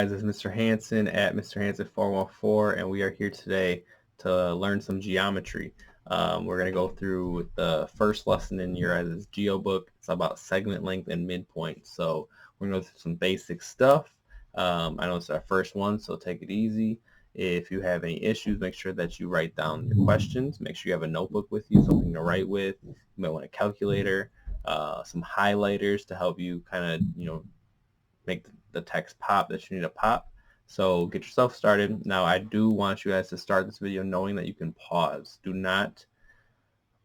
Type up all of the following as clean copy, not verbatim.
guys? It's Mr. Hansen at Mr. Hansen 414, and we are here today to learn some geometry. We're going to go through the first lesson in your guys' geo book. It's about segment length and midpoint. So we're going to go through some basic stuff. I know it's our first one, so take it easy. If you have any issues, make sure that you write down your questions. Make sure you have a notebook with you, something to write with. You might want a calculator, some highlighters to help you kind of, make the text pop that you need to pop. So get yourself started. Now I do want you guys to start this video knowing that you can pause. Do not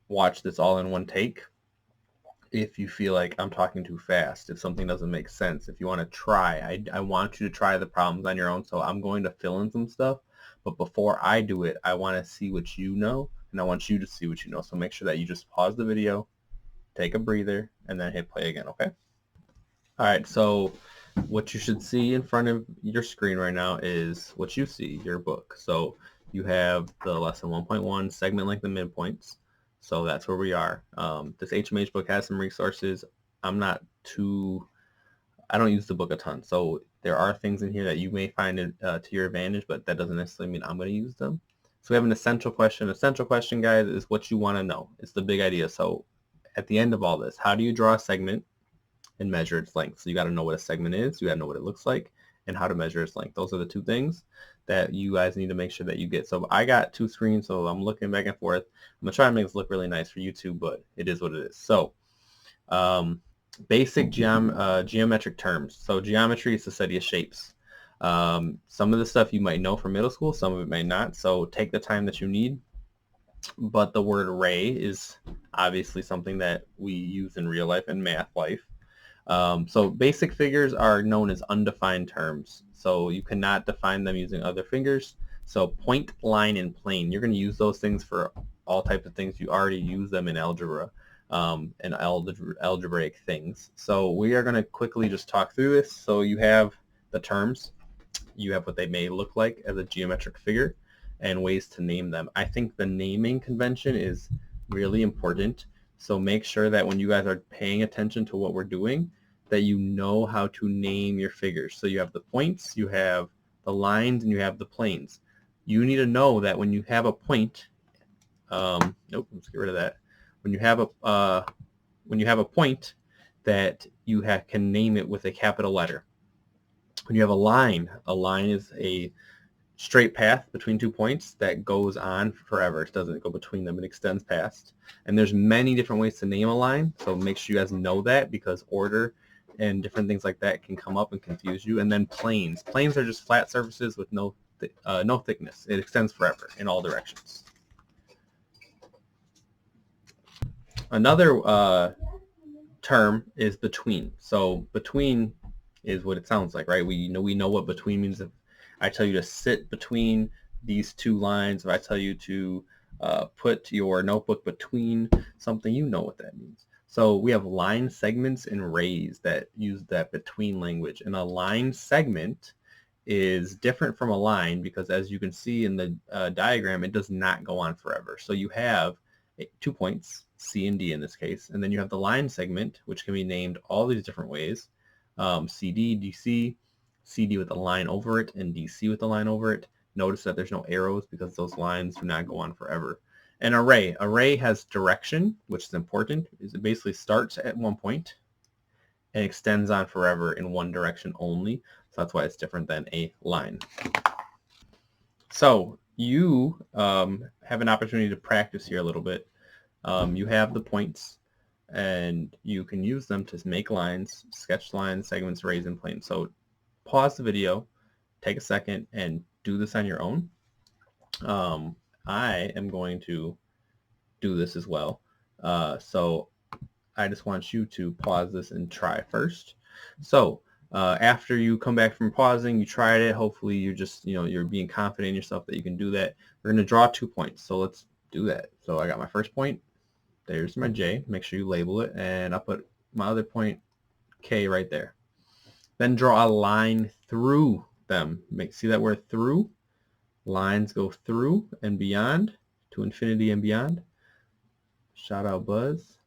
watch this all in one take. If you feel like I'm talking too fast, if something doesn't make sense, if you want to try, I want you to try the problems on your own. So I'm going to fill in some stuff, but before I do it, I want to see what you know, and I want you to see what you know. So make sure that you just pause the video, take a breather, and then hit play again, okay? All right, so what you should see in front of your screen right now is what you see, your book. So you have the lesson 1.1, segment length and midpoints. So that's where we are. This HMH book has some resources. I don't use the book a ton. So there are things in here that you may find to your advantage, but that doesn't necessarily mean I'm going to use them. So we have an essential question. Essential question, guys, is what you want to know. It's the big idea. So at the end of all this, how do you draw a segment and measure its length? So you got to know what a segment is, you got to know what it looks like, and how to measure its length. Those are the two things that you guys need to make sure that you get. So I got two screens, so I'm looking back and forth. I'm gonna try and make this look really nice for YouTube, but it is what it is. So basic geometric terms. So geometry is the study of shapes. Some of the stuff you might know from middle school, some of it may not, so take the time that you need. But the word ray is obviously something that we use in real life and math life. So basic figures are known as undefined terms. So you cannot define them using other figures. So point, line, and plane, you're going to use those things for all types of things. You already use them in algebra and algebraic things. So we are going to quickly just talk through this. So you have the terms. You have what they may look like as a geometric figure and ways to name them. I think the naming convention is really important. So make sure that when you guys are paying attention to what we're doing, that you know how to name your figures. So you have the points, you have the lines, and you have the planes. You need to know that when you have a point, let's get rid of that. When you have a point, that you can name it with a capital letter. When you have a line is a straight path between 2 points that goes on forever. It doesn't go between them, it extends past. And there's many different ways to name a line, so make sure you guys know that, because order and different things like that can come up and confuse you. And then planes. Planes are just flat surfaces with no thickness. It extends forever in all directions. Another term is between. So between is what it sounds like, right? We know what between means. If I tell you to sit between these two lines, if I tell you to put your notebook between something, you know what that means. So we have line segments and rays that use that between language. And a line segment is different from a line because, as you can see in the diagram, it does not go on forever. So you have 2 points, C and D in this case, and then you have the line segment, which can be named all these different ways. CD, DC, CD with a line over it, and DC with a line over it. Notice that there's no arrows because those lines do not go on forever. An array has direction, which is important. It basically starts at one point and extends on forever in one direction only. So that's why it's different than a line. So you have an opportunity to practice here a little bit. You have the points, and you can use them to make lines, sketch lines, segments, rays, and planes. So pause the video, take a second, and do this on your own. I am going to do this as well. So I just want you to pause this and try first. So after you come back from pausing, you tried it. Hopefully you're just, you're being confident in yourself that you can do that. We're going to draw 2 points. So let's do that. So I got my first point. There's my J. Make sure you label it. And I'll put my other point, K, right there. Then draw a line through them. See that word through? Lines go through and beyond, to infinity and beyond. Shout out Buzz.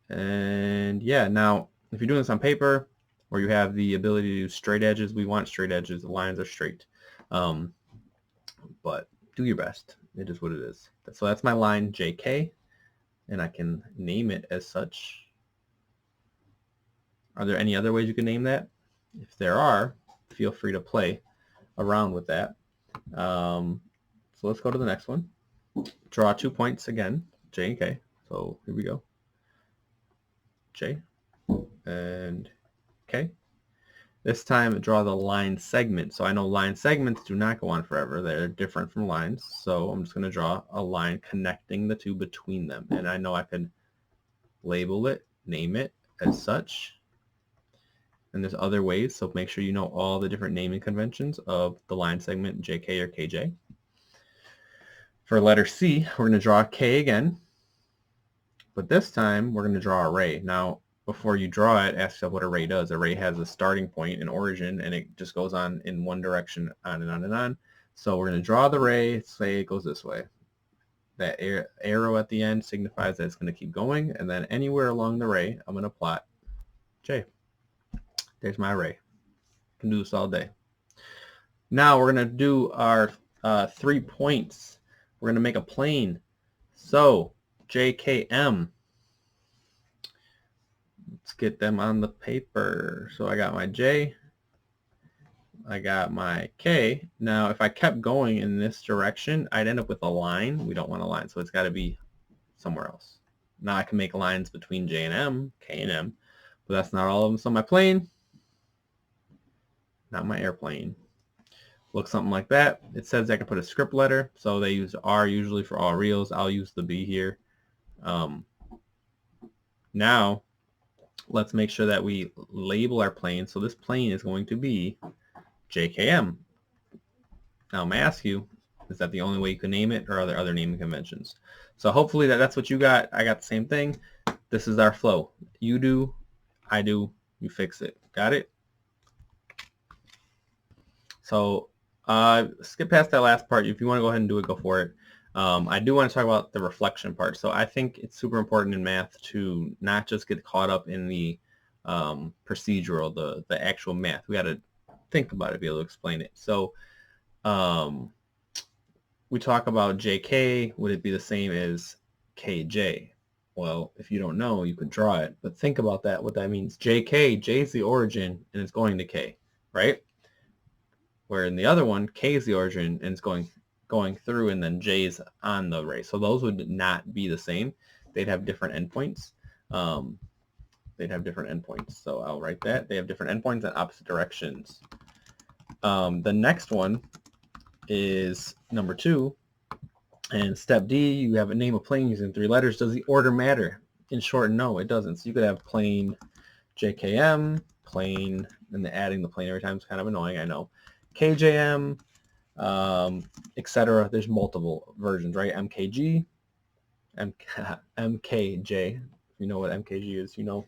And yeah, now if you're doing this on paper, where you have the ability to do straight edges. We want straight edges. The lines are straight. But do your best. It is what it is. So that's my line JK, and I can name it as such. Are there any other ways you can name that? If there are, feel free to play around with that. So let's go to the next one. Draw 2 points again, J and K. So here we go. J and K. This time draw the line segment. So I know line segments do not go on forever. They're different from lines. So I'm just going to draw a line connecting the two between them. And I know I can label it, name it as such. And there's other ways, so make sure you know all the different naming conventions of the line segment JK or KJ. For letter C, we're going to draw K again, but this time we're going to draw a ray. Now, before you draw it, ask yourself what a ray does. A ray has a starting point, an origin, and it just goes on in one direction, on and on and on. So we're going to draw the ray, say it goes this way. That arrow at the end signifies that it's going to keep going, and then anywhere along the ray, I'm going to plot J. There's my ray. I can do this all day. Now we're going to do our 3 points. We're going to make a plane. So JKM. Let's get them on the paper. So I got my J. I got my K. Now if I kept going in this direction, I'd end up with a line. We don't want a line, so it's got to be somewhere else. Now I can make lines between J and M, K and M, but that's not all of them. So my plane, not my airplane, looks something like that. It says I can put a script letter, so they use R usually for all reals. I'll use the B here. Now let's make sure that we label our plane. So this plane is going to be JKM. Now I'm going to ask you, is that the only way you can name it, or are there other naming conventions? So hopefully that's what you got. I got the same thing. This is our flow. You do, I do, you fix it. Got it? So skip past that last part. If you want to go ahead and do it, go for it. I do want to talk about the reflection part. So I think it's super important in math to not just get caught up in the procedural, the actual math. We got to think about it, be able to explain it. So we talk about JK. Would it be the same as KJ? Well, if you don't know, you could draw it. But think about that, what that means. JK, J is the origin, and it's going to K, right? Where in the other one, K is the origin, and it's going through, and then J is on the ray. So those would not be the same. They'd have different endpoints. So I'll write that. They have different endpoints in opposite directions. The next one is number 2. And step D, you have a name of plane using 3 letters. Does the order matter? In short, no, it doesn't. So you could have plane JKM, plane, and then adding the plane every time is kind of annoying, I know. KJM, etc. There's multiple versions, right? MKG, MKJ. If you know what MKG is, you know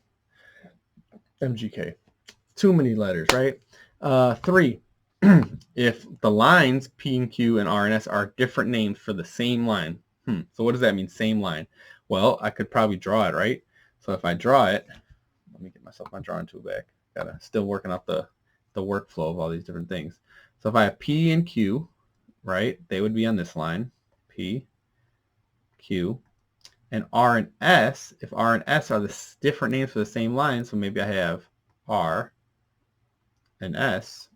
MGK. Too many letters, right? 3. If the lines P and Q and R and S are different names for the same line. So what does that mean, same line? Well, I could probably draw it, right? So if I draw it, let me get myself my drawing tool back. Still working out the workflow of all these different things. So if I have P and Q, right, they would be on this line, P, Q, and R and S. If R and S are the different names for the same line, so maybe I have R and S,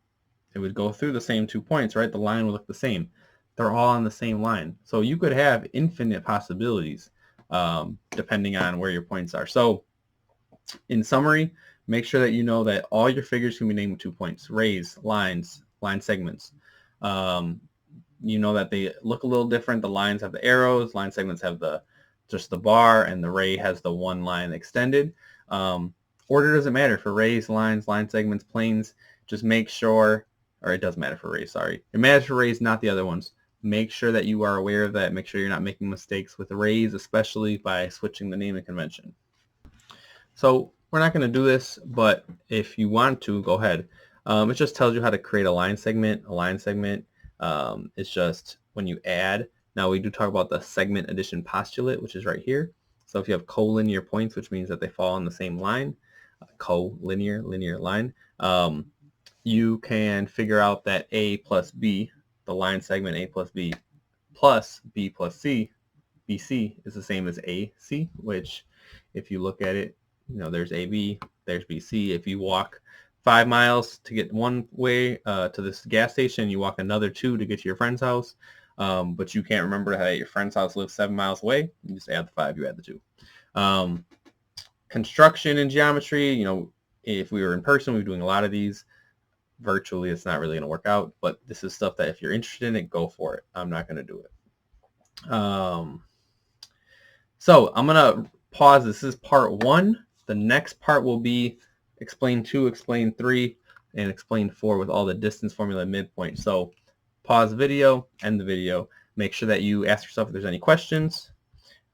it would go through the same 2 points, right? The line would look the same. They're all on the same line. So you could have infinite possibilities depending on where your points are. So in summary, make sure that you know that all your figures can be named with 2 points. Rays, lines, line segments. You know that they look a little different. The lines have the arrows, line segments have just the bar, and the ray has the one line extended. Order doesn't matter for rays, lines, line segments, planes. Just make sure, or it does matter for rays, sorry. It matters for rays, not the other ones. Make sure that you are aware of that. Make sure you're not making mistakes with rays, especially by switching the naming convention. So we're not going to do this, but if you want to, go ahead. It just tells you how to create a line segment. It's just when you add. Now we do talk about the segment addition postulate, which is right here. So if you have colon your points, which means that they fall on the same line, linear line, you can figure out that A plus B, the line segment A plus B plus B plus C, BC is the same as AC, which if you look at it, there's AB, there's BC. If you walk 5 miles to get one way to this gas station, you walk another 2 to get to your friend's house, but you can't remember that your friend's house lives 7 miles away, you just add the 5, you add the 2. Construction and geometry, if we were in person, we'd be doing a lot of these. Virtually, it's not really going to work out, but this is stuff that if you're interested in it, go for it. I'm not going to do it. So I'm going to pause. This is part 1. The next part will be explain 2, explain 3, and explain 4 with all the distance formula and midpoint. So pause the video, end the video. Make sure that you ask yourself if there's any questions.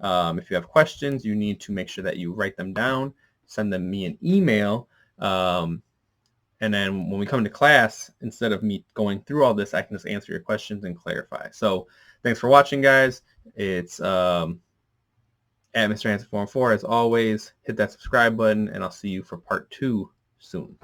If you have questions, you need to make sure that you write them down, send them me an email, and then when we come to class, instead of me going through all this, I can just answer your questions and clarify. So thanks for watching, guys. It's at Mr. Hanson 414. As always, hit that subscribe button, and I'll see you for part 2 soon.